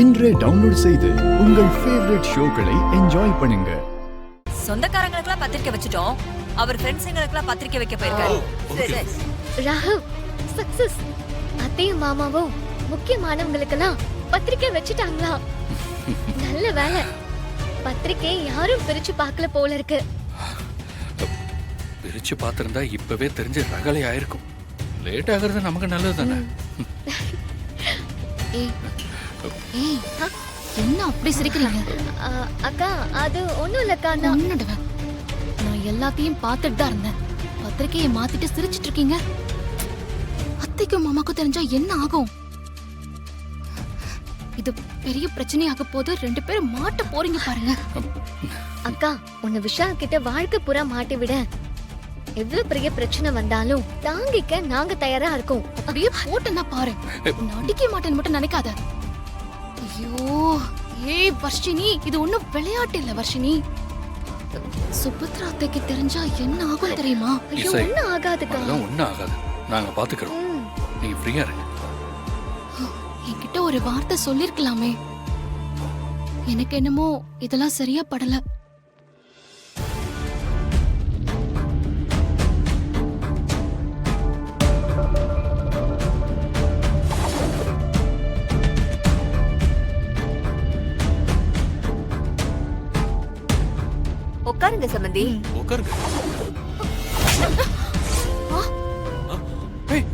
இன்றே டவுன்லோட் செய்து உங்கள் ஃபேவரட் ஷோக்களை என்ஜாய் பண்ணுங்க. சொந்தக்காரங்களுக்குலாம் பத்திரிக்கை வச்சிட்டோம். அவர் ஃப்ரெண்ட்ஸ்ங்களுக்குலாம் பத்திரிக்கை வைக்க போயிருக்காரு. ராகவ் சக்சஸ். அத்தையும் மாமாவும் முக்கியமானவங்களுக்கெல்லாம் பத்திரிக்கை வச்சிட்டாங்களா? நல்ல வேலை. பத்திரிக்கை யாரும் பிரிச்சு பார்க்கல போல இருக்கு. பிரிச்சு பார்த்திருந்தா இப்பவே தெரிஞ்ச ரகலை ஆயிருக்கும். லேட் ஆகுறது நமக்கு நல்லது தானே. என்ன அப்படி சிரிக்கிறீங்க? அக்கா அது ஒண்ணும் இல்லக்கா. நான் எல்லாத்தையும் பார்த்துட்டு தான் இருந்தேன். பத்திரிக்கையை மாத்திட்டு சிரிச்சிட்டு இருக்கீங்க. அத்தைக்கும் மாமாக்கும் தெரிஞ்சா என்ன ஆகும்? இது பெரிய பிரச்சனையாக போது. 2 பேரும் மாட்ட போறீங்க பாருங்க. அக்கா உன்னை விஷால் கிட்ட வாழ்க்கை புறா மாட்டி விட எவ்வளவு பெரிய பிரச்சனை வந்தாலும் தாங்கிக்க நாங்க தயாரா இருக்கோம். அப்படியே போட்டுன்னா பாரு. நடிக்க மாட்டேன்னு மட்டும் நினைக்காத. ஐயோ ஏய் வர்ஷினி, இது ஒண்ணும் விளையாட்டு இல்ல வர்ஷினி. சுபத்ரா அத்தைக்கு தெரிஞ்சா என்ன ஆகும் தெரியுமா? ஐயோ ஒண்ணும் ஆகாதுக்கா. ஒண்ணும் ஆகாது, நாங்க பாத்துக்கிறோம். நீ ஃப்ரீயா இருங்க. என்கிட்ட ஒரு வார்த்தை சொல்லிருக்கலாமே. எனக்கு என்னமோ இதெல்லாம் சரியா படல. உட்காருங்க சம்பந்தி. உட்காருங்க. ஏய்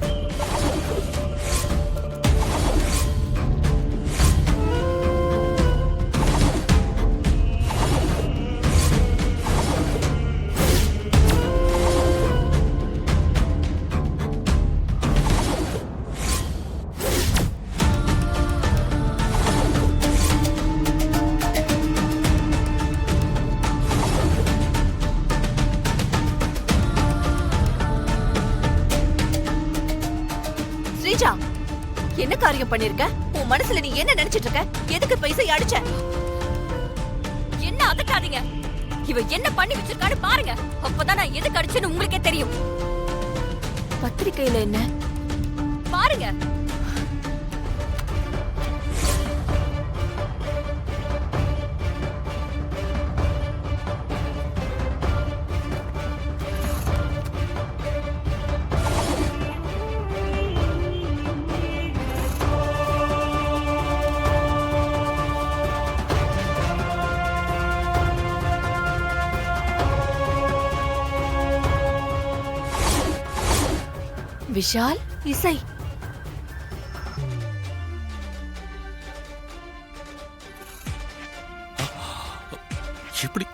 ஸ்ரீஜா, என்ன காரியம் பண்ணிருக்க? உன் மனசுல நீ என்ன நினைச்சிட்டு இருக்க? எதுக்கு பைசை அடிச்ச? என்ன அதட்டாதீங்க. இவ என்ன பண்ணி வச்சிருக்கான்னு பாருங்க. அப்பதான் நான் எதுக்கு அடிச்சேன்னு உங்களுக்கே தெரியும். பத்திரிக்கையில என்ன பாருங்க. விஷால், இசை. எப்படி